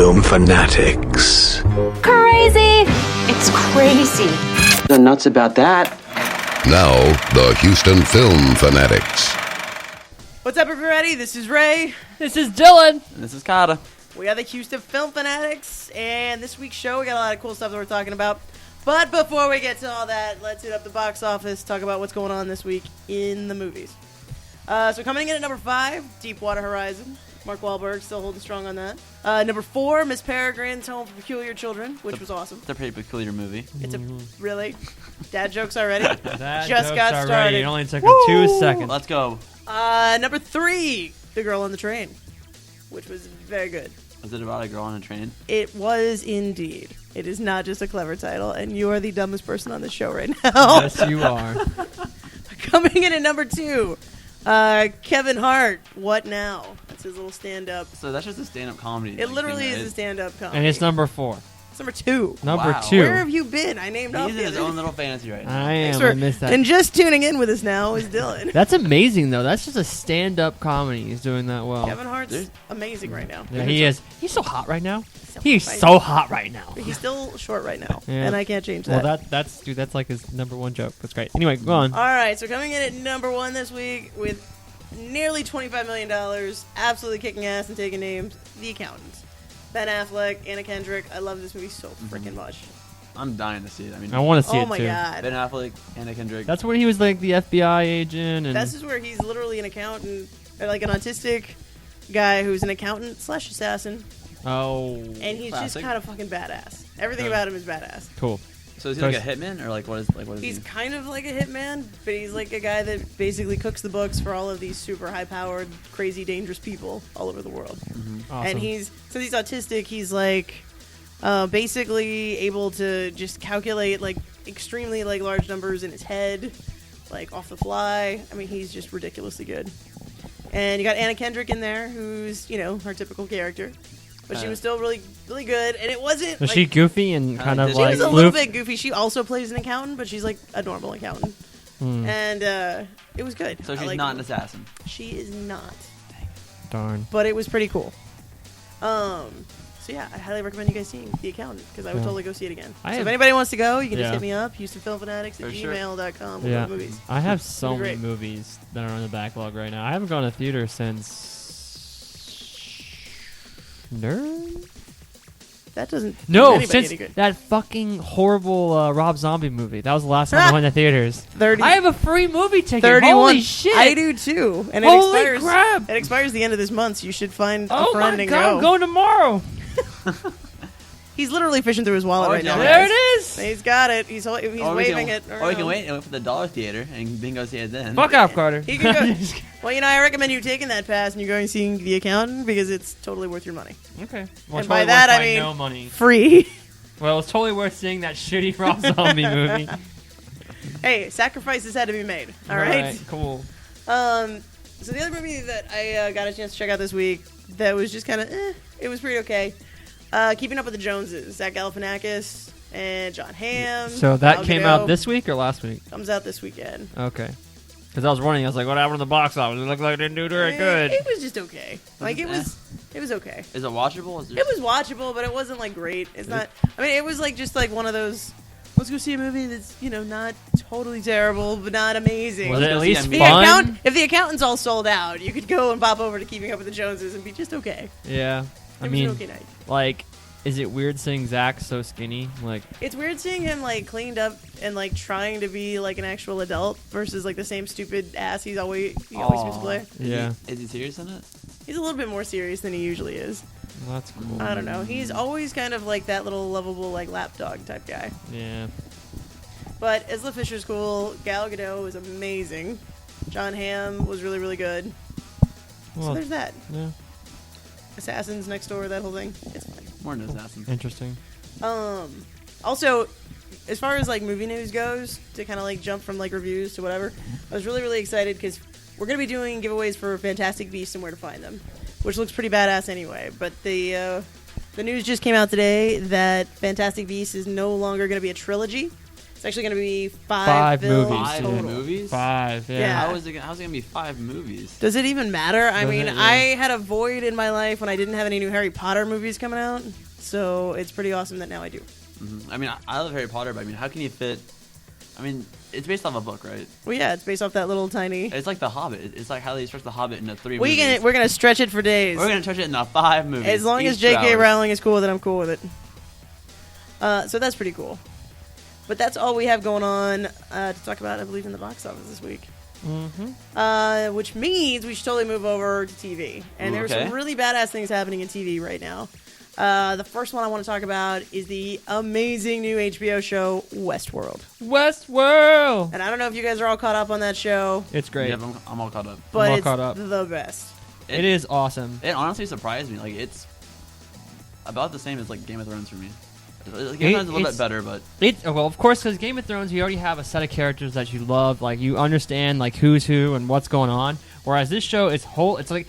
film fanatics. Crazy! It's crazy. The nuts about that. Now, the Houston Film Fanatics. What's up, everybody? This is Ray. This is Dylan. And this is Kata. We are the Houston Film Fanatics, and this week's show, we got a lot of cool stuff that we're talking about. But before we get to all that, let's hit up the box office, talk about what's going on this week in the movies. So coming in at number 5, Deepwater Horizon. Mark Wahlberg still holding strong on that. Number 4, Miss Peregrine's Home for Peculiar Children, which was awesome. It's a pretty peculiar movie. It's a really dad jokes already. That Just got already. started. It only took him 2 seconds. Let's go. Number 3, The Girl on the Train, which was very good. Was it about a girl on a train? It was indeed. It is not just a clever title, and you are the dumbest person on this show right now. Yes, you are. Coming in at number 2, Kevin Hart, What Now? That's his little stand-up. So that's just a stand-up comedy. It literally is a stand-up comedy. And it's number 4. It's number 2. Number Wow. 2. Where have you been? I named off He's the in his other- own little fantasy right now. I am. Thanks for- I missed that. And just tuning in with us now is Dylan. That's amazing, though. That's just a stand-up comedy. He's doing that well. Kevin Hart's amazing right now. Yeah, he is. He's so hot right now. So He's hot right so hot right now. He's still short right now, Yeah. and I can't change that. Well, that's like his number 1 joke. That's great. Anyway, go on. All right, so coming in at number 1 this week with nearly $25 million, absolutely kicking ass and taking names, The Accountants. Ben Affleck, Anna Kendrick. I love this movie so freaking much. I'm dying to see it. I mean, I want to see Oh it my too. god. Ben Affleck, Anna Kendrick. That's where he was like the FBI agent, and This is where he's literally an accountant, or like an autistic guy who's an accountant / assassin, oh, and he's just Classic. kind of fucking badass. Everything about him is badass. cool. So is he like a hitman or like what is He's he? kind of like a hitman, but he's like a guy that basically cooks the books for all of these super high-powered, crazy, dangerous people all over the world. Awesome. And since he's autistic, he's like basically able to just calculate like extremely like large numbers in his head, like off the fly. I mean, he's just ridiculously good. And you got Anna Kendrick in there, who's her typical character, but she was still really, really good. And it wasn't. Was like, she goofy and kind of She She like was a little floof? bit goofy. She also plays an accountant, but she's like a normal accountant. And it was good. So I she's liked not it. an assassin. She is not. Darn. But it was pretty cool. So yeah, I highly recommend you guys seeing The Accountant, because I would totally go see it again. So if anybody wants to go, you can just hit me up, HoustonFilmFanatics at gmail.com. Yeah, Movies. I have so It'd be many great. movies that are on the backlog right now. I haven't gone to theater since Nerd. That doesn't do No, anybody since any good. that fucking horrible Rob Zombie movie. That was the last time I went to theaters. 30. I have a free movie ticket. 31. Holy shit! I do too. And Holy it expires. crap! It expires the end of this month, so you should find a Oh friend my and god! go. I'm going tomorrow. He's literally fishing through his wallet right now. There guys. it is. He's got it. He's waving it. Or we can wait and wait for the dollar theater and then go see it then. Fuck off, Carter. He can go. Well, I recommend you taking that pass and you're going seeing The Accountant, because it's totally worth your money. Okay. And by that, I mean no money. free. Well, it's totally worth seeing that shitty Rob Zombie movie. Hey, sacrifices had to be made. All right. Cool. So the other movie that I got a chance to check out this week that was just kind of, it was pretty okay. Keeping Up with the Joneses, Zach Galifianakis and John Hamm. So that Gal came Gadot. out this week or last week? Comes out this weekend. Okay. Because I was running, I was like, what happened to the box office? It looked like it didn't do very good. It was just okay. Like it was okay. Is it watchable? It was watchable, but it wasn't like great. It's not. I mean, it was like just like one of those. Let's go see a movie that's not totally terrible, but not amazing. Was it at go see least a fun? If the accountant's all sold out, you could go and pop over to Keeping Up with the Joneses and be just okay. Yeah. I It was mean, an okay night. like, is it weird seeing Zach so skinny? Like, It's weird seeing him like cleaned up and like trying to be like an actual adult versus like the same stupid ass he always seems to play. yeah. Is he serious in it? He's a little bit more serious than he usually is. Well, that's cool. I don't know. He's always kind of like that little lovable like lapdog type guy. Yeah. But Isla Fisher's cool. Gal Gadot is amazing. John Hamm was really, really good. Well, So there's that. yeah. Assassins Next Door, that whole thing. It's fun. More than assassin. Interesting. Also, as far as like movie news goes, to kind of like jump from like reviews to whatever, I was really, really excited because we're going to be doing giveaways for Fantastic Beasts and Where to Find Them, which looks pretty badass anyway. But the news just came out today that Fantastic Beasts is no longer going to be a trilogy. It's actually going to be Five films movies, Five total. movies? Five. Yeah. Yeah. How's it gonna be 5 movies? Does it even matter? I Does mean, it? Yeah. I had a void in my life when I didn't have any new Harry Potter movies coming out, so it's pretty awesome that now I do. I mean, I love Harry Potter, but I mean, how can you fit? I mean, it's based off a book, right? Well, yeah, it's based off that little tiny. It's like The Hobbit. It's like how they stretch The Hobbit into 3 movies. We're gonna stretch it for days. We're gonna stretch it into 5 movies. As long as each 2 J.K. hours. Rowling is cool with it, I'm cool with it. So that's pretty cool. But that's all we have going on to talk about, I believe, in the box office this week. Mm-hmm. Which means we should totally move over to TV. And there's Okay. some really badass things happening in TV right now. The first one I want to talk about is the amazing new HBO show, Westworld. Westworld. And I don't know if you guys are all caught up on that show, It's great. Yeah, I'm all caught up. but all it's caught up. the best. It is awesome. It honestly surprised me. Like, it's about the same as like Game of Thrones for me. Game of Thrones is a little bit it's- better, but Well, of course, because Game of Thrones, you already have a set of characters that you love. Like you understand like who's who and what's going on. Whereas this show is whole. It's like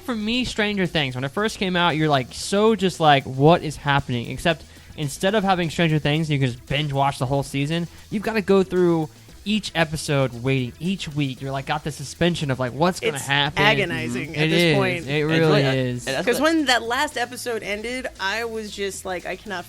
for me, Stranger Things. When it first came out, you're like so just like what is happening. Except instead of having Stranger Things, you can just binge watch the whole season. You've got to go through each episode, waiting each week. You're like got the suspension of like what's going to It's happen. agonizing at It this is. point. It It's really like- is. that's Because what- when that last episode ended, I was just like, I cannot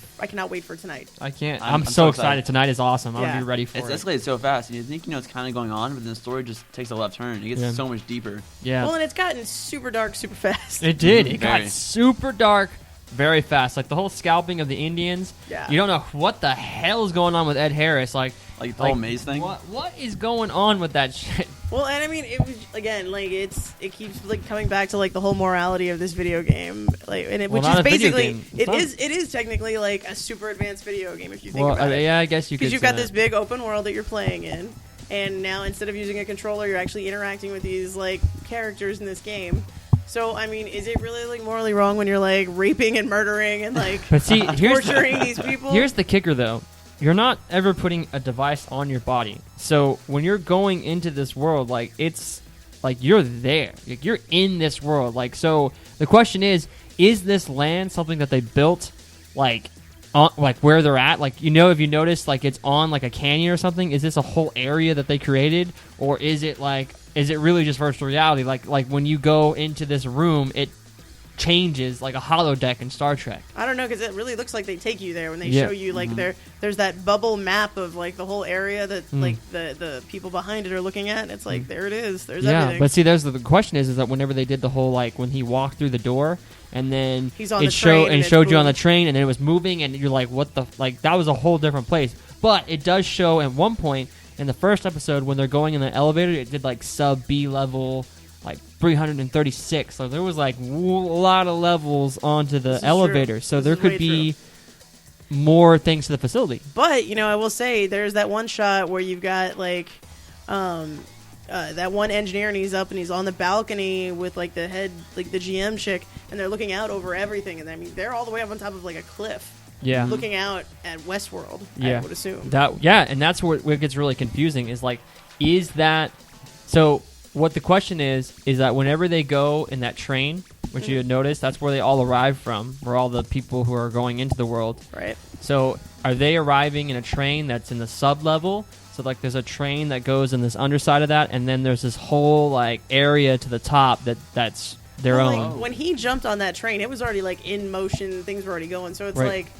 wait for tonight. I can't. I'm I'm so so excited. excited. Tonight is awesome. I'm Yeah. gonna be ready for it's it. escalated so fast, and you think you know it's kind of going on, but then the story just takes a left turn. It gets Yeah. so much deeper. Yeah. Well, and it's gotten super dark super fast. It did. It got Very. super dark very fast. Like the whole scalping of the Indians. Yeah. You don't know what the hell is going on with Ed Harris. Like Like the whole maze thing. What is going on with that shit? Well, and I mean, it was again like it keeps like coming back to like the whole morality of this video game, like, and Well, which not is a video basically game. It's it is technically like a super advanced video game if you think Well, about it. yeah, I guess you could. Because you've say got that. this big open world that you're playing in, and now instead of using a controller, you're actually interacting with these like characters in this game. So I mean, is it really like morally wrong when you're like raping and murdering and like But see, here's torturing these people? Here's the kicker, though. You're not ever putting a device on your body. So when you're going into this world, like it's like you're there. Like, you're in this world. Like so, the question is this land something that they built, like, on, like where they're at? Like if you notice, like it's on like a canyon or something. Is this a whole area that they created, or is it really just virtual reality? Like when you go into this room, it changes like a holodeck in Star Trek. I don't know, because it really looks like they take you there when they Yeah. show you like there's that bubble map of like the whole area that like the people behind it are looking at. And it's like there it is. There's everything. But see, there's the question is that whenever they did the whole like when he walked through the door and then He's on it the train and it's showed you on the moving. train and then it was moving and you're like, what the like that was a whole different place. But it does show at one point in the first episode when they're going in the elevator, it did like sub B level. Like 336, so there was like a lot of levels onto the This is elevator. true. So This there is way could be more things to the facility. But I will say there's that one shot where you've got like that one engineer and he's up and he's on the balcony with like the head, like the GM chick, and they're looking out over everything. And I mean, they're all the way up on top of like a cliff, Yeah, looking out at Westworld. Yeah. I would assume. And that's where it gets really confusing. Is like, is that so? What the question is that whenever they go in that train, which you had noticed, that's where they all arrive from, where all the people who are going into the world. Right. So are they arriving in a train that's in the sub level? So like there's a train that goes in this underside of that, and then there's this whole like area to the top that's their Well, own. like, when he jumped on that train, it was already like in motion. Things were already going. So it's Right. like,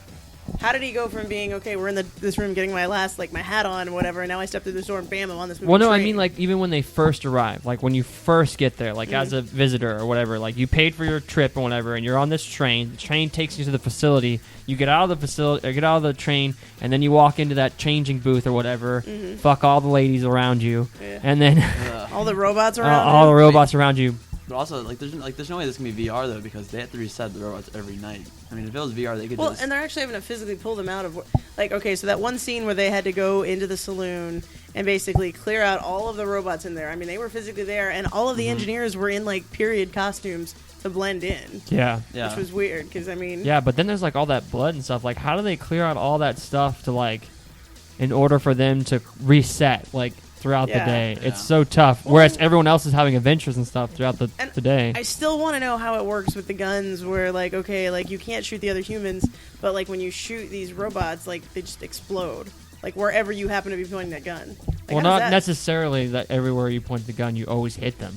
how did he go from being okay? We're in this room getting my hat on and whatever, and now I step through this door and bam, I'm on this moving Well, no, I train. mean like even when they first arrive, like when you first get there, like as a visitor or whatever, like you paid for your trip or whatever, and you're on this train. The train takes you to the facility. You get out of the facility, or get out of the train, and then you walk into that changing booth or whatever. Fuck all the ladies around you, Yeah. and then all the robots around. all the him. robots around you. But also, there's no way this can be VR though, because they have to reset the robots every night. I mean, if it was VR, they could Well, just. and they're actually having to physically pull them out of like okay, so that one scene where they had to go into the saloon and basically clear out all of the robots in there. I mean, they were physically there, and all of the engineers were in like period costumes to blend in, Yeah. Yeah. which was weird because I mean, Yeah, but then there's like all that blood and stuff. Like, how do they clear out all that stuff to like, in order for them to reset like throughout Yeah. the day? Yeah. It's so tough. Well, Whereas everyone else is having adventures and stuff throughout the And day. I still want to know how it works with the guns where like okay, like you can't shoot the other humans, but like when you shoot these robots, like they just explode. like wherever you happen to be pointing that gun. Like, Well, how does not that- necessarily that everywhere you point the gun, you always hit them.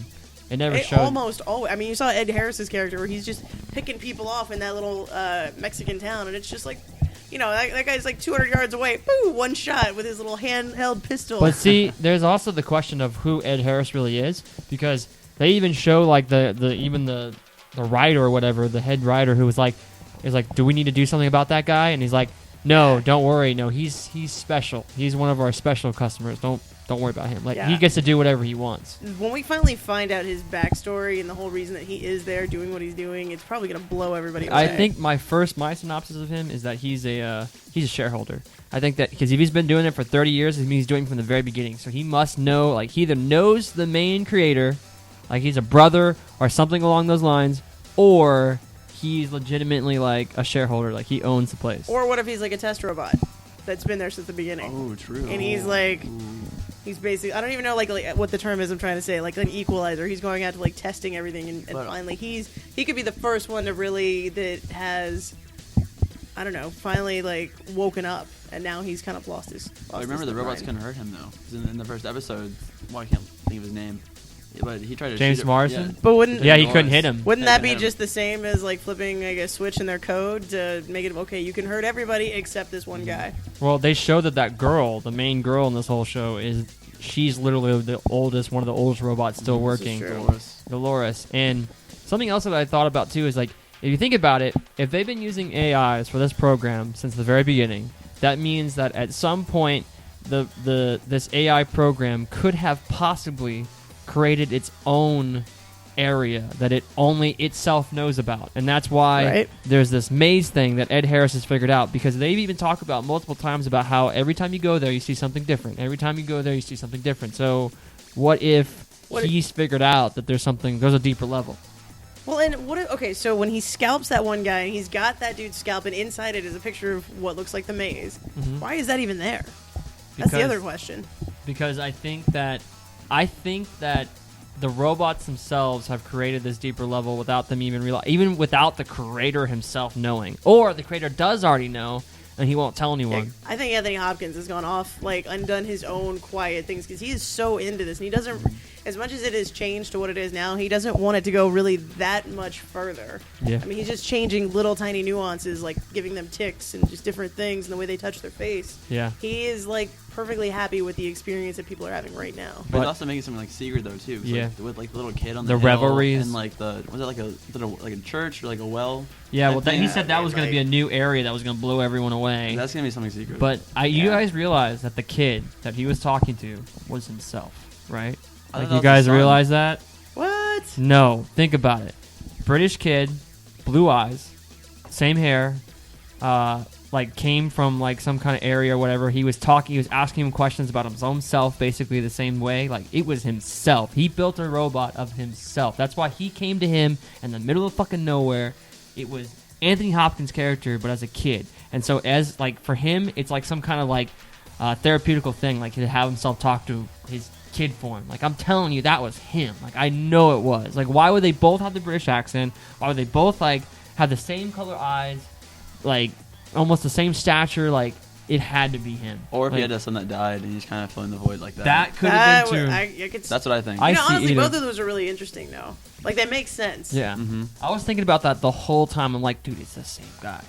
It never It showed. almost always. I mean, you saw Ed Harris's character where he's just picking people off in that little Mexican town, and it's just like, you know, that guy's like 200 yards away. Boo! One shot with his little handheld pistol. But see, there's also the question of who Ed Harris really is, because they even show like the writer or whatever, the head writer, who was like, do we need to do something about that guy? And he's like, no, don't worry, no, he's special. He's one of our special customers. Don't worry about him. Like Yeah. he gets to do whatever he wants. When we finally find out his backstory and the whole reason that he is there doing what he's doing, it's probably gonna blow everybody away. I think my synopsis of him is that he's a shareholder. I think that because if he's been doing it for 30 years, it means he's doing it from the very beginning. So he must know, like he either knows the main creator, like he's a brother or something along those lines, or he's legitimately like a shareholder, like he owns the place. Or what if he's like a test robot that's been there since the beginning? Oh, true. And he's like, he's basically, I don't even know like what the term is I'm trying to say, like an equalizer. He's going out to like testing everything, and But- finally he could be the first one to really that has, I don't know, finally like woken up, and now he's kind of lost his. I remember the robots couldn't hurt him though. 'Cause in the first episode, well, I can't think of his name, yeah, but he tried to James shoot it- Marsden? Yeah. But wouldn't Yeah, he Norris. couldn't hit him. Wouldn't Yeah, that be hit him. just the same as like flipping like a switch in their code to make it okay? You can hurt everybody except this one guy. Well, they show that girl, the main girl in this whole show, she's literally one of the oldest robots still working. true. Dolores. Dolores. And something else that I thought about too is like, if you think about it, if they've been using AIs for this program since the very beginning, that means that at some point this AI program could have possibly created its own area that it only itself knows about. And that's why Right. there's this maze thing that Ed Harris has figured out, because they've even talked about multiple times about how every time you go there you see something different. Every time you go there you see something different. So what if he's figured out that there's a deeper level? Well, and okay, so when he scalps that one guy and he's got that dude's scalp, and inside it is a picture of what looks like the maze. Why is that even there? That's the Because- other question. Because I think that the robots themselves have created this deeper level without them even without the creator himself knowing, or the creator does already know and he won't tell anyone. I think Anthony Hopkins has gone off, like, undone his own quiet things, because he is so into this, and he doesn't, as much as it has changed to what it is now, he doesn't want it to go really that much further. Yeah. I mean, he's just changing little tiny nuances, like giving them ticks and just different things and the way they touch their face. Yeah. He is, like, perfectly happy with the experience that people are having right now. But But- it's also making something like secret though too. 'Cause, Yeah. Like, with like the little kid on The the hill revelries. and like was it like a church or like a well? Yeah, type well, thing? he said that was going to be a new area that was going to blow everyone away. That's gonna be something secret. But you Yeah. guys realize that the kid that he was talking to was himself, right? I Like, thought you that was guys his son. realize that? What? No, think about it. British kid, blue eyes, same hair, like came from like some kind of area or whatever. He was asking him questions about his own self, basically the same way. Like, it was himself. He built a robot of himself. That's why he came to him in the middle of fucking nowhere. It was Anthony Hopkins' character, but as a kid. And so as like for him, it's like some kind of like therapeutical thing, like to have himself talk to his kid form. Like, I'm telling you, that was him. Like, I know it was. Like, why would they both have the British accent? Why would they both like have the same color eyes? Like, almost the same stature? Like, it had to be him. or if like, he had a son that died and he's kind of filling the void like that. that could That have been would- too. I could That's what I think. I you know, see honestly, either. both of those are really interesting, though. Like, they make sense. Yeah. Mhm. I was thinking about that the whole time. I'm like, dude, it's the same guy.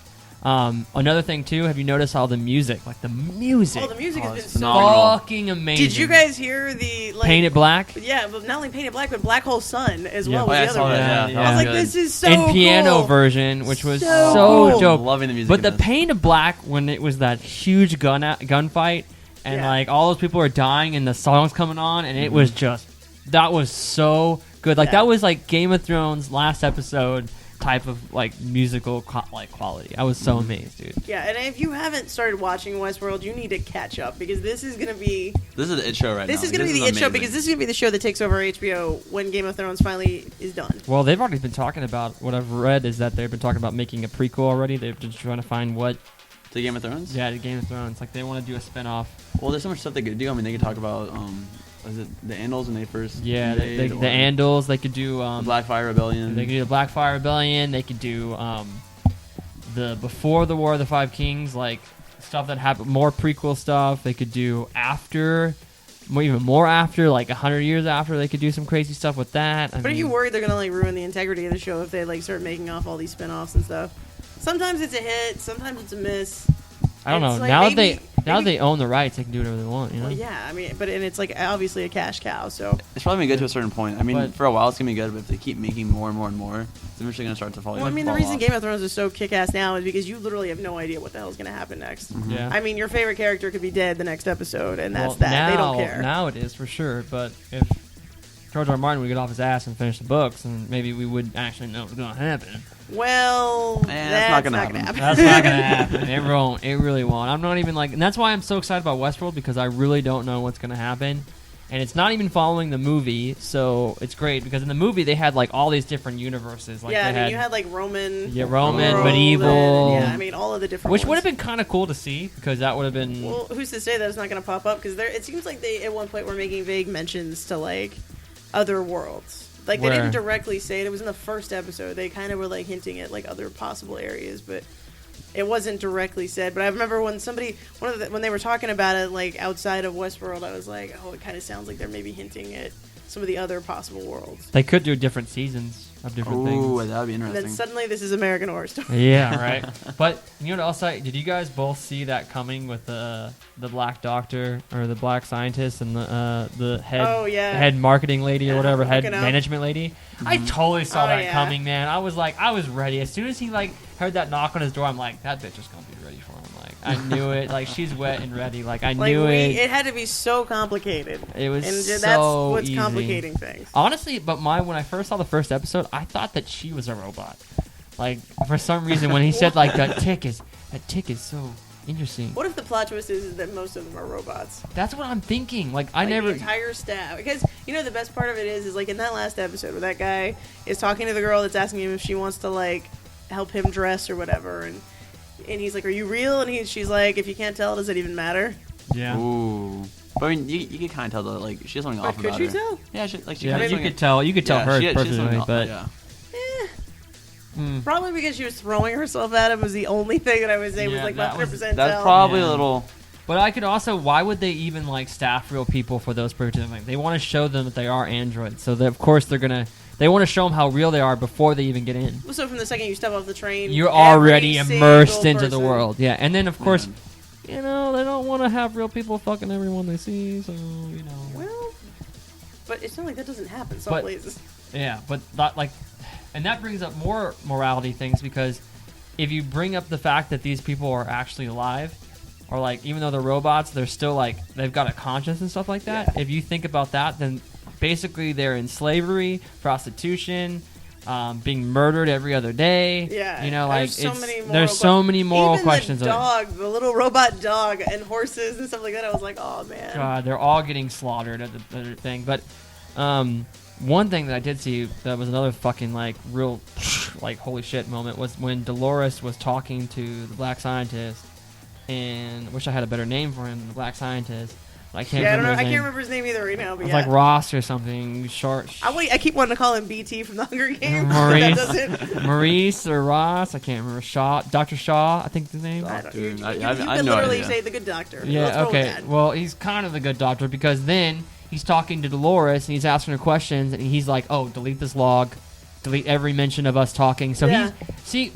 Another thing too, have you noticed how the music Oh, the music has been it's so. phenomenal. fucking amazing? Did you guys hear the like? Paint It Black? Yeah, but not only Painted Black, but Black Hole Sun as Yeah. well. Oh, yeah, I Was the saw other that, one. yeah. I was like, Good. this is so in piano cool. version, which was So so cool. dope. Loving the music But in the this. Paint It Black, when it was that huge gunfight, and Yeah. like all those people are dying, and the song's coming on, and it was just that was so good. Like, Yeah. that was like Game of Thrones last episode type of like musical quality. I was so amazed, dude. Yeah, and if you haven't started watching Westworld, you need to catch up, because this is gonna be This is the it show right now. this is gonna be the it show, amazing. because this is gonna be the show that takes over HBO when Game of Thrones finally is done. Well, they've already been talking about, what I've read is that they've been talking about making a prequel already. They're just trying to find what, The Game of Thrones. yeah, the Game of Thrones. Like, they want to do a spin-off. Well, there's so much stuff they could do. I mean, they could talk about was it the Andals when they first Yeah, invade, the or Andals. They could do the Black Blackfire Rebellion. They could do the Blackfire Rebellion. They could do the before the War of the Five Kings, like stuff that happened, more prequel stuff. They could do after, even more after, like 100 years after. They could do some crazy stuff with that. But are you worried they're gonna like ruin the integrity of the show if they like start making off all these spin-offs and stuff? Sometimes it's a hit, sometimes it's a miss. I don't know. It's like Now maybe- that they own the rights, they can do whatever they want. You know? Well, yeah, I mean, and it's like obviously a cash cow. So It's probably gonna get to a certain point. I mean, But- for a while it's gonna be good, but if they keep making more and more and more, it's eventually gonna start to fall. well, I mean, the reason Game of Thrones is so kick-ass now is because you literally have no idea what the hell is gonna happen next. Yeah. I mean, your favorite character could be dead the next episode, and that's Well, that. Now, They don't care. Now it is for sure. But if George R. R. Martin would get off his ass and finish the books, and maybe we would actually know what's going to happen. Well, that's not gonna happen. That's not going to happen. It won't. It really won't. I'm not even like, and that's why I'm so excited about Westworld, because I really don't know what's going to happen. And it's not even following the movie, so it's great, because in the movie they had like all these different universes. Like yeah, I they mean, you had like Roman, Roman, world, medieval. and, yeah, I mean, all of the different. Which would ones. have been kind of cool to see, because that would have been. Well, who's to say that it's not going to pop up? Because it seems like they at one point were making vague mentions to like other worlds. Like they Where? didn't directly say it. It was in the first episode. They kind of were like hinting at like other possible areas, but it wasn't directly said. But I remember when when they were talking about it like outside of Westworld, I was like, oh, it kind of sounds like they're maybe hinting at some of the other possible worlds. They could do different seasons of different Ooh, things. that would be And interesting. then suddenly this is American Horror Story. Yeah, right. But you know what else? Did you guys both see that coming with the black doctor or the black scientist and the head Oh, yeah. head marketing lady or Yeah, whatever, head looking up. management lady? I totally saw Oh, that yeah. coming, man. I was ready. As soon as he like heard that knock on his door, I'm like, that bitch is gonna be ready for him. Like I knew it. Like she's wet and ready. Like I knew it. It had to be so complicated. It was and so that's what's easy. complicating things. Honestly, but when I first saw the first episode, I thought that she was a robot. Like for some reason, when he said like that tick is so interesting. What if the plot twist is that most of them are robots? That's what I'm thinking. Like The entire staff. Because you know the best part of it is like in that last episode where that guy is talking to the girl that's asking him if she wants to like help him dress or whatever, and he's like, "Are you real?" And she's like, "If you can't tell, does it even matter?" Yeah. Ooh. But I mean, you could kind of tell that like she has something off Could about you her. tell? Yeah, she Yeah, kinda you something- could tell. You could tell yeah, her she has something perfectly, off- but yeah. Probably because she was throwing herself at him was the only thing that I would say was Yeah, like that 100% was- tell. That's probably Yeah. a little. but I could also. Why would they even like staff real people for those particular things? They want to show them that they are androids, so of course they're gonna. They want to show them how real they are before they even get in. So from the second you step off the train, You're every already immersed single into the person- world, yeah. And then of course, you know, they don't want to have real people fucking everyone they see, so you know. Well, but it's not like that doesn't happen some But- places. Yeah, but that like, and that brings up more morality things, because if you bring up the fact that these people are actually alive, or like even though they're robots, they're still like they've got a conscience and stuff like that. Yeah. If you think about that, then basically they're in slavery, prostitution, being murdered every other day. Yeah, you know, like there's so many moral there's so many moral Even questions. The dog, the little robot dog, and horses and stuff like that. I was like, oh man. God, they're all getting slaughtered at the thing. But one thing that I did see that was another fucking like real like holy shit moment was when Dolores was talking to the black scientist, and I wish I had a better name for him than the black scientist. I can't Yeah, I don't remember know. his I name. can't remember his name either right now. But It was yeah, like Ross or something short. I keep wanting to call him BT from the Hunger Games. but Maurice. that doesn't. Maurice or Ross, I can't remember. Shaw, Dr. Shaw, I think his name. I don't, Dude, you I you have can no literally idea. say the good doctor. Let's Yeah, roll with okay. that. Well, he's kind of the good doctor, because then he's talking to Dolores and he's asking her questions, and he's like, "Oh, delete this log, delete every mention of us talking." So Yeah.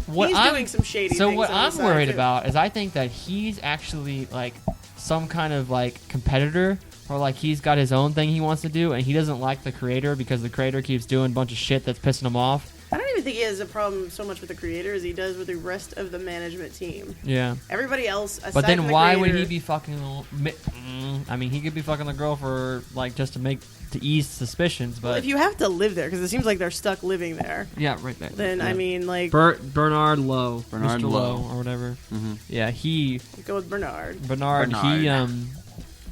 what He's I'm doing some shady So things what on the I'm side, worried too. about is I think that he's actually like some kind of like competitor, or like he's got his own thing he wants to do, and he doesn't like the creator because the creator keeps doing a bunch of shit that's pissing him off. I don't even think he has a problem so much with the creator as he does with the rest of the management team. Yeah. Everybody else, aside But from then the why would creator- he be fucking? I mean, he could be fucking the girl for like just to ease suspicions, but Well, if you have to live there, because it seems like they're stuck living there, yeah, right there. then I mean, like, Bernard Lowe, Bernard Mr. Lowe. or whatever. Mm-hmm. Yeah, he go with Bernard. Bernard. Bernard.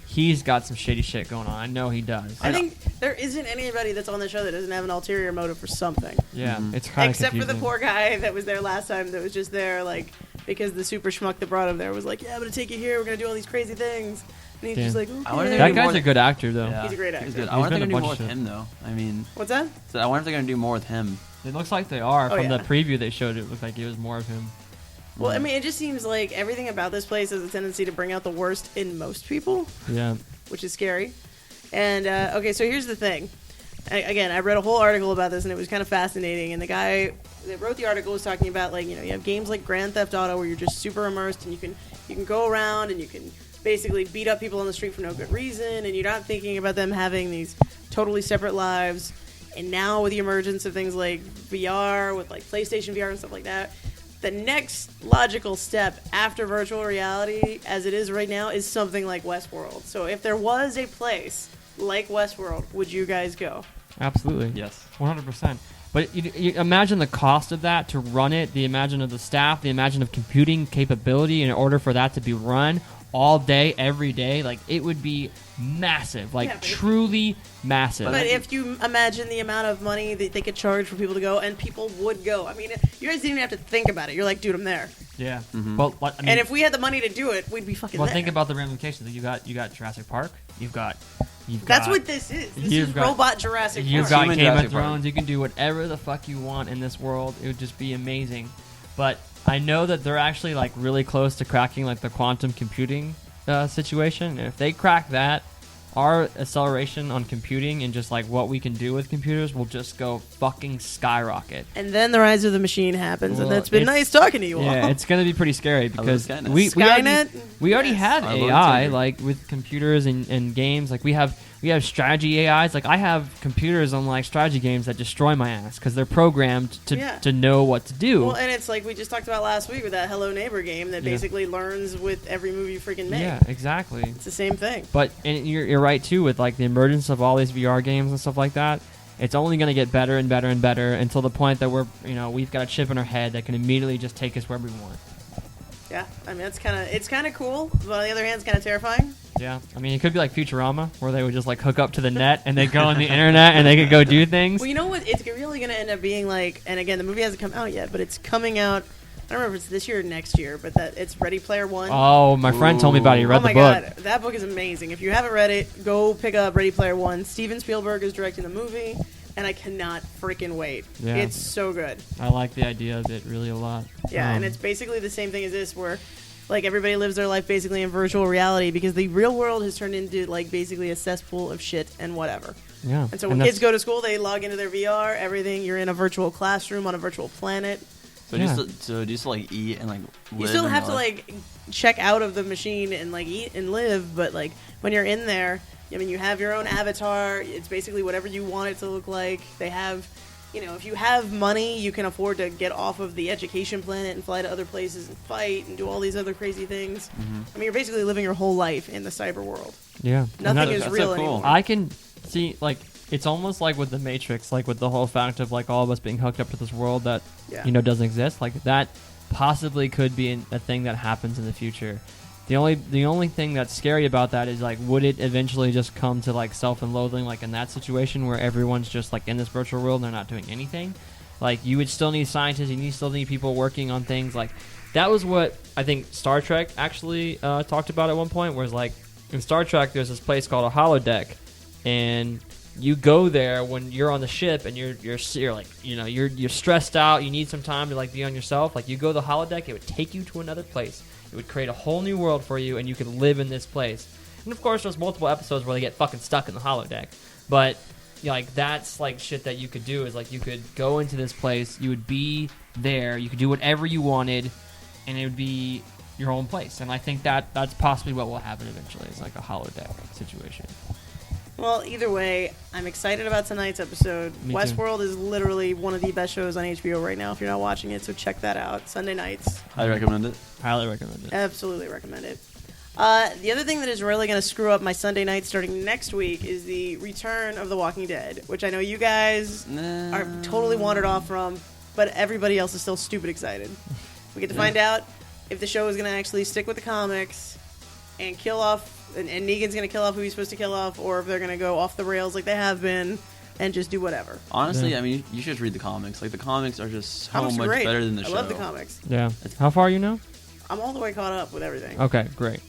He's got some shady shit going on. I know he does. I think there isn't anybody that's on the show that doesn't have an ulterior motive for something. Yeah, it's kind of Except for the poor guy that was there last time that was just there, like, because the super schmuck that brought him there was like, yeah, I'm going to take you here. We're going to do all these crazy things. And he's Damn. just like, I wonder if okay. That Maybe more guy's a good actor, though. Yeah. He's a great actor. He's good. I He's wonder if been they're a gonna do more bunch with of him though. I mean, What's that? I wonder if they're gonna do more with him. It looks like they are. Oh, From the yeah. preview they showed, it looked like it was more of him. Well, I mean, it just seems like everything about this place has a tendency to bring out the worst in most people, Yeah. which is scary. And, okay, so here's the thing. Again, I read a whole article about this, and it was kind of fascinating. And the guy that wrote the article was talking about, like, you know, you have games like Grand Theft Auto where you're just super immersed, and you can go around and you can basically beat up people on the street for no good reason, and you're not thinking about them having these totally separate lives. And now with the emergence of things like VR, with like PlayStation VR and stuff like that, the next logical step after virtual reality, as it is right now, is something like Westworld. So if there was a place like Westworld, would you guys go? Absolutely. Yes. 100%. But you imagine the cost of that to run it, the imagine of the staff, the imagine of computing capability in order for that to be run all day, every day. Like, it would be massive. Like, Yeah, but truly massive. But if you imagine the amount of money that they could charge for people to go, and people would go. I mean, you guys didn't even have to think about it. You're like, dude, I'm there. yeah. But, I mean, And if we had the money to do it, we'd be fucking well, there. think about the ramifications. You got Jurassic Park. You've got That's what this is. This you've is got- robot Jurassic You've Park. got Human Game of Jurassic Park. Thrones. You can do whatever the fuck you want in this world. It would just be amazing. But I know that they're actually like really close to cracking like the quantum computing situation. And if they crack that, our acceleration on computing and just like what we can do with computers will just go fucking skyrocket. And then the rise of the machine happens, and Well, it's been it's- nice talking to you all. Yeah, it's going to be pretty scary because Skynet. Skynet? we already Yes. have I love it AI too. like with computers and games. Like we have strategy AIs. Like I have computers on like strategy games that destroy my ass because they're programmed to Yeah. to know what to do. Well, and it's like we just talked about last week with that Hello Neighbor game that Yeah. basically learns with every move you freaking make. Yeah, exactly. It's the same thing. But and you're right too with like the emergence of all these VR games and stuff like that. It's only going to get better and better and better until the point that we've got a chip in our head that can immediately just take us where we want. Yeah, I mean, it's kind of cool, but on the other hand, it's kind of terrifying. Yeah, I mean, it could be like Futurama, where they would just like hook up to the net and they go on the internet and they could go do things. Well, you know what? It's really going to end up being like, and again, the movie hasn't come out yet, but it's coming out. I don't remember if it's this year or next year, but that it's Ready Player One. Oh, my friend told me about it. He read Oh my the book. god, that book is amazing. If you haven't read it, go pick up Ready Player One. Steven Spielberg is directing the movie, and I cannot freaking wait. Yeah. It's so good. I like the idea of it really a lot. Yeah, and it's basically the same thing as this, where like everybody lives their life basically in virtual reality because the real world has turned into like basically a cesspool of shit and whatever. yeah. And so when kids go to school, they log into their VR, everything. You're in a virtual classroom on a virtual planet. So, Yeah. do you still like eat and like live? You still in have to real life? like check out of the machine and like eat and live, but like when you're in there, I mean, you have your own avatar. It's basically whatever you want it to look like. They have, you know, if you have money, you can afford to get off of the education planet and fly to other places and fight and do all these other crazy things. I mean, you're basically living your whole life in the cyber world. Yeah. And Nothing that's- is real so cool. anymore. I can see, like, it's almost like with the Matrix, like with the whole fact of like all of us being hooked up to this world that Yeah. doesn't exist. Like that possibly could be a thing that happens in the future. The only thing that's scary about that is like, would it eventually just come to like self and loathing, like in that situation where everyone's just like in this virtual world and they're not doing anything? Like you would still need scientists, still need people working on things. Like that was what I think Star Trek actually talked about at one point. Where it's like in Star Trek, there's this place called a holodeck, and you go there when you're on the ship and you're like you're stressed out. You need some time to like be on yourself. Like you go to the holodeck, it would take you to another place. It would create a whole new world for you, and you could live in this place. And of course, there's multiple episodes where they get fucking stuck in the holodeck. But like that's like shit that you could do is like you could go into this place, you would be there, you could do whatever you wanted, and it would be your own place. And I think that's possibly what will happen eventually. It's like a holodeck situation. Well, either way, I'm excited about tonight's episode. Me too. Westworld is literally one of the best shows on HBO right now if you're not watching it, so check that out. Sunday nights. I recommend it. Highly recommend it. Absolutely recommend it. The other thing that is really going to screw up my Sunday night starting next week is the return of The Walking Dead, which I know you guys are totally wandered off from, but everybody else is still stupid excited. We get to find out if the show is going to actually stick with the comics and kill off, and Negan's going to kill off who he's supposed to kill off, or if they're going to go off the rails like they have been and just do whatever. Honestly, Yeah. I mean, you should just read the comics. Like the comics are just so Comics are much great. better than the I show. love the comics. Yeah. How far are you now? I'm all the way caught up with everything. Okay, great.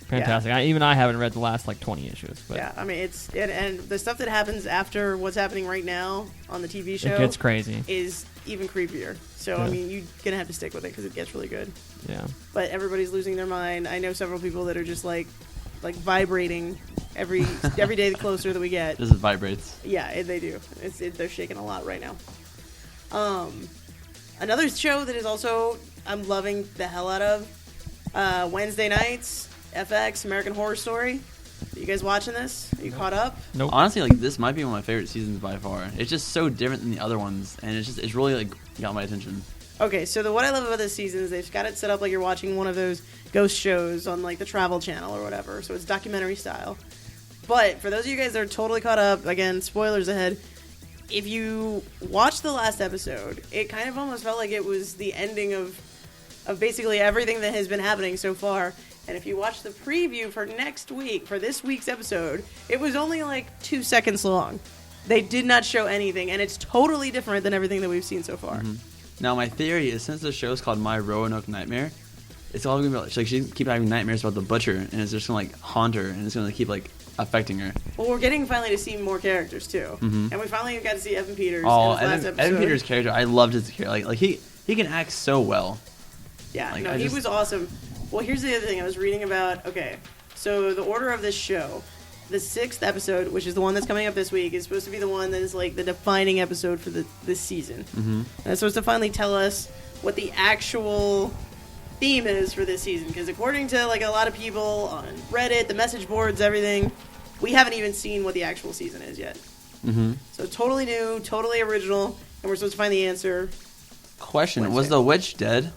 Fantastic. Even I haven't read the last like 20 issues, but Yeah, I mean, and the stuff that happens after what's happening right now on the TV show it gets crazy. is even creepier. So I Yeah. mean, you're gonna have to stick with it because it gets really good. Yeah. But everybody's losing their mind. I know several people that are just like vibrating every day closer that we get. Just vibrates. Yeah, they do. They're shaking a lot right now. Another show that is also I'm loving the hell out of. Wednesday nights, FX, American Horror Story. Are you guys watching this? Are you caught up? Nope. Honestly, like this might be one of my favorite seasons by far. It's just so different than the other ones, and it's really like got my attention. Okay, so what I love about this season is they've got it set up like you're watching one of those ghost shows on like the Travel Channel or whatever. So it's documentary style. But for those of you guys that are totally caught up, again, spoilers ahead. If you watch the last episode, it kind of almost felt like it was the ending of basically everything that has been happening so far. And if you watch the preview for next week, for this week's episode, it was only like 2 seconds long. They did not show anything, and it's totally different than everything that we've seen so far. Mm-hmm. Now, my theory is since the show's called My Roanoke Nightmare, it's all gonna be like she keep having nightmares about the butcher, and it's just gonna like haunt her, and it's gonna keep like affecting her. Well, we're getting finally to see more characters too, Mm-hmm. and we finally got to see Evan Peters. Oh, in his last Evan episode. Peters' character, I loved his character. Like he can act so well. Yeah, Like, no, I he just- was awesome. Well, here's the other thing I was reading about. Okay, so the order of this show, the 6th episode, which is the one that's coming up this week, is supposed to be the one that is like the defining episode for this season. Mm-hmm. And it's supposed to finally tell us what the actual theme is for this season. Because according to like a lot of people on Reddit, the message boards, everything, we haven't even seen what the actual season is yet. Mm-hmm. So totally new, totally original, and we're supposed to find the answer. Question: Was Wednesday. the witch dead?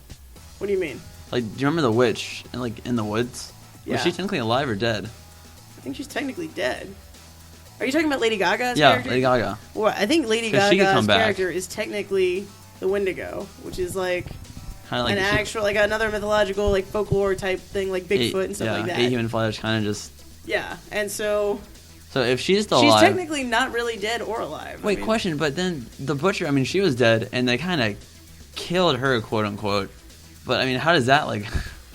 What do you mean? Like, do you remember the witch in the woods? Yeah. Was she technically alive or dead? I think she's technically dead. Are you talking about Lady Gaga's Yeah, character? Lady Gaga. Well, I think Lady 'Cause she could Gaga's come back. character is technically the Wendigo, which is like Kind of like an actual, like another mythological, like folklore type thing, like Bigfoot and stuff like that. A human flesh, kind of just. Yeah, and so So if she's still she's alive, technically not really dead or alive. wait, question. But then the butcher, I mean, she was dead, and they kind of killed her, quote unquote. But I mean, how does that like?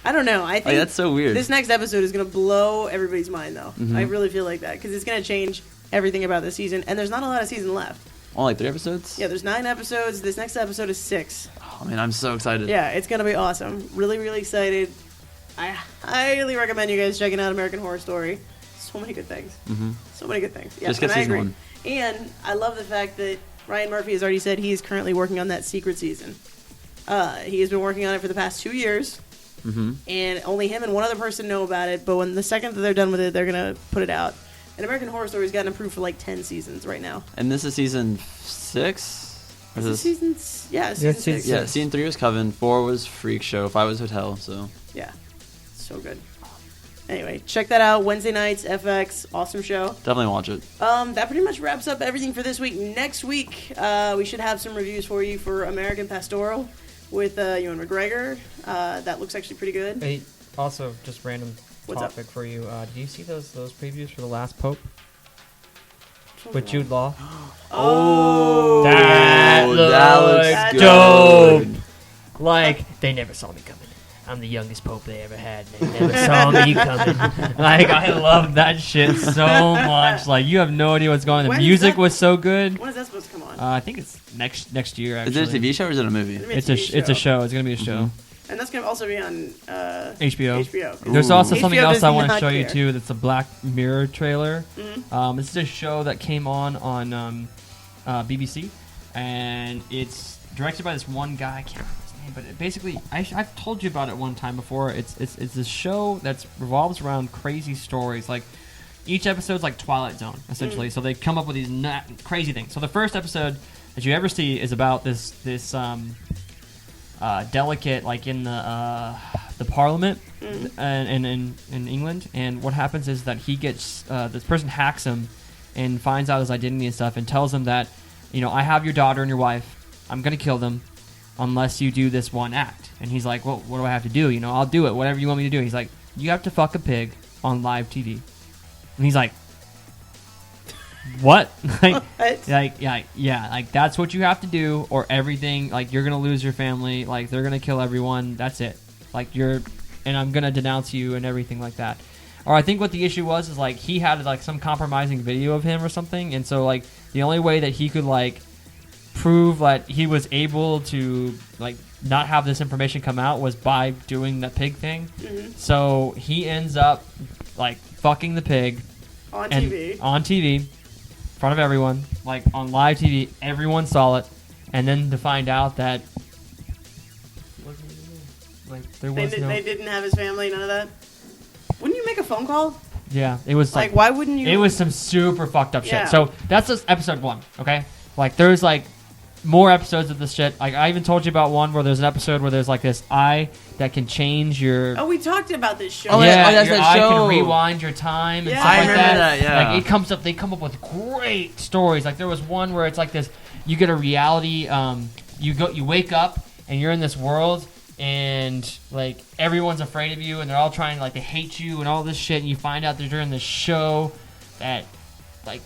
I don't know. I think Like, that's so weird. This next episode is going to blow everybody's mind, though. Mhm. I really feel like that because it's going to change everything about this season, and there's not a lot of season left. Only like 3 episodes. Yeah, there's 9 episodes. This next episode is 6. Oh man, I'm so excited. Yeah, it's gonna be awesome. Really, really excited. I highly recommend you guys checking out American Horror Story. So many good things. Mm-hmm. So many good things. Yeah, Just get and I season agree. 1. And I love the fact that Ryan Murphy has already said he is currently working on that secret season. He has been working on it for the past 2 years, Mm-hmm. and only him and one other person know about it. But when the second that they're done with it, they're gonna put it out. And American Horror Story's gotten approved for like 10 seasons right now. And this is season 6. Or Is is this this- season? Yeah, season season 6. Yeah, season 3 was Coven, 4 was Freak Show, 5 was Hotel. So Yeah, so good. Anyway, check that out. Wednesday nights, FX, awesome show. definitely watch it. That pretty much wraps up everything for this week. Next week, we should have some reviews for you for American Pastoral with Ewan McGregor. That looks actually pretty good. Hey, also, just random What's up? topic for you. Did you see those previews for The Last Pope with Jude Law? Oh, That that looks looks good. Like, they never saw me coming. I'm the youngest pope they ever had. And they never saw me coming. Like, I love that shit so much. Like, you have no idea what's going on. The When is music that- was so good. when is that supposed to come on? I think it's next year, Is actually. it a TV show or is it a movie? It's gonna be It's TV it's a show. It's going to be a show. And that's going to also be on HBO. HBO. There's Ooh. also something HBO else I does want to not show you, care. too. That's a Black Mirror trailer. Mhm. This is a show that came on BBC. And it's directed by this one guy. I can't remember his name. But basically, I've told you about it one time before. It's a show that revolves around crazy stories. Like, each episode's like Twilight Zone, essentially. So they come up with these crazy things. So the first episode that you ever see is about this delegate, like in the Parliament and in England. And what happens is that he gets this person hacks him and finds out his identity and stuff and tells him that, I have your daughter and your wife. I'm gonna kill them unless you do this one act. And he's like, well, what do I have to do? I'll do it. Whatever you want me to do. He's like, you have to fuck a pig on live TV. And he's like, what? What? Like that's what you have to do, or everything. Like, you're gonna lose your family. Like, they're gonna kill everyone. That's it. Like, and I'm gonna denounce you and everything like that. Or I think what the issue was is like he had like some compromising video of him or something, and so like the only way that he could like prove that he was able to like not have this information come out was by doing the pig thing. So he ends up like fucking the pig On and TV. on TV, in front of everyone, like on live TV. Everyone saw it, and then to find out that like there was They didn't have his family, none of that. Wouldn't you make a phone call? yeah, it was Like, why wouldn't you? It was some super fucked up Yeah. shit. So that's just episode 1, okay? Like there's like more episodes of this shit. Like I even told you about one where there's an episode where there's like this eye that can change your. Oh, we talked about this show. Oh, yeah, that's your that eye show. can rewind your time and Yeah. stuff I like remember that, yeah. Like it comes up, they come up with great stories. Like there was one where it's like this: you get a reality. You wake up and you're in this world, and like everyone's afraid of you, and they're all trying like they hate you and all this shit. And you find out that during this show that like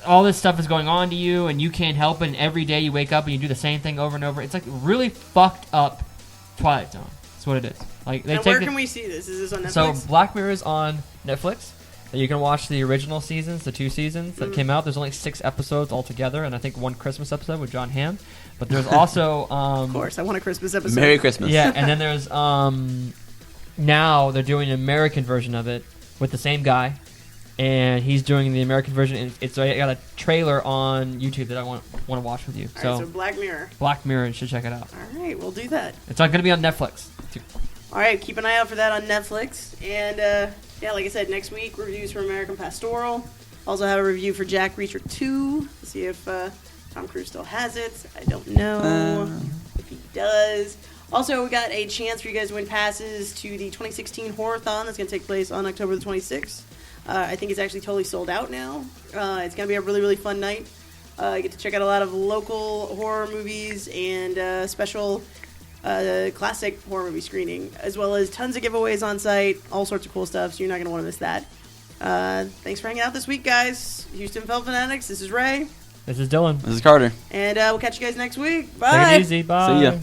all this stuff is going on to you, and you can't help it. And every day you wake up and you do the same thing over and over. It's like really fucked up Twilight Zone. That's what it is. Like they And take where the- can we see this? Is this on so Netflix? Black Mirror is on Netflix. You can watch the original seasons, the 2 seasons that came out. There's only 6 episodes altogether, and I think 1 Christmas episode with John Hamm. But there's also Of course, I want a Christmas episode. Merry Christmas. yeah, and then there's now they're doing an American version of it with the same guy, and he's doing the American version. And it's I got a trailer on YouTube that I want to watch with you. All So, right, so Black Mirror. Black Mirror, you should check it out. All right, we'll do that. It's not going to be on Netflix. All right, keep an eye out for that on Netflix. And yeah, like I said, next week reviews for American Pastoral. Also have a review for Jack Reacher 2. See if Tom Cruise still has it. I don't know if he does. Also, we got a chance for you guys to win passes to the 2016 Horror-thon that's going to take place on October the 26th. I think it's actually totally sold out now. It's going to be a really, really fun night. You get to check out a lot of local horror movies and special classic horror movie screening, as well as tons of giveaways on site, all sorts of cool stuff, so you're not going to want to miss that. Thanks for hanging out this week, guys. Houston Film Fanatics, this is Ray. This is Dylan. This is Carter. And we'll catch you guys next week. Bye. Take it easy. Bye. See ya.